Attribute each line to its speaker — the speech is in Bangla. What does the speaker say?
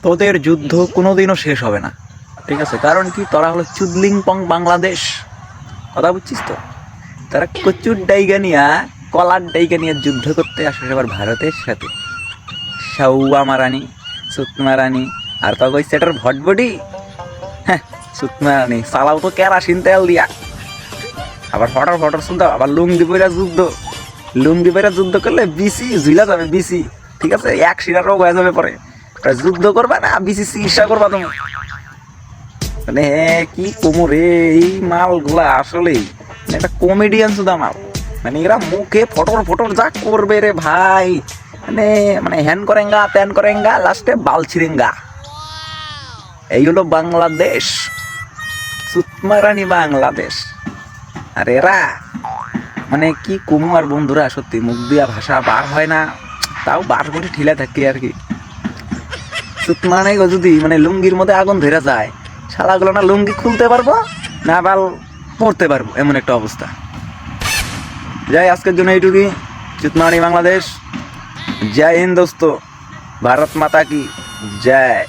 Speaker 1: তোদের যুদ্ধ কোনোদিনও শেষ হবে না, ঠিক আছে? কারণ কি, তোরা হলো চুদলিং পং বাংলাদেশ, কথা বুঝছিস তো? তারা কচুর ডাইগা নিয়া, কলার ডাইগা নিয়ে যুদ্ধ করতে আসে এবার ভারতের সাথে। সাউয়া মারানি, সুতমা রানী, আর তো কই সেটার ভটবডি, হ্যাঁ, সুতমা রানী চালাও তো কেরাসিন তেল দিয়া, আবার ফটর ফটর শুনতে, আবার লুঙ্গি পইরা যুদ্ধ, লুঙ্গি পইরা যুদ্ধ করলে বিসি ঝুলা যাবে, বিসি, ঠিক আছে? এক শিরার রোগ হয়ে যাবে পরে। যুদ্ধ করবা না, বিসি চিকিৎসা করবা তুমি। মানে কি কোমরে এই মালগুলা আসলেই মানে একটা কমেডিয়ান সুদা মাল। মানে এরা মুখে ফটর ফটর যা করবে রে ভাই, মানে মানে হ্যান করেঙ্গা ত্যান করেঙ্গা, লাস্টে বাল ছিরেঙ্গা। এই হলো বাংলাদেশ, সুতমারানি বাংলাদেশ। আর এরা মানে কি কুমার বন্ধুরা, সত্যি মুখ দিয়া ভাষা বার হয় না, তাও বার করে ঠিলা থাকি আর কি। সুতমারানি যদি মানে লুঙ্গির মধ্যে আগুন ধরে যায়, শালাগুলো না লুঙ্গি খুলতে পারবো না বাল পড়তে পারবো, এমন একটা অবস্থা। যাই, আজকের জন্য এইটুকুই। সুতমারানি বাংলাদেশ। জয় হিন্দ দোস্ত, ভারত মাতা কি জয়।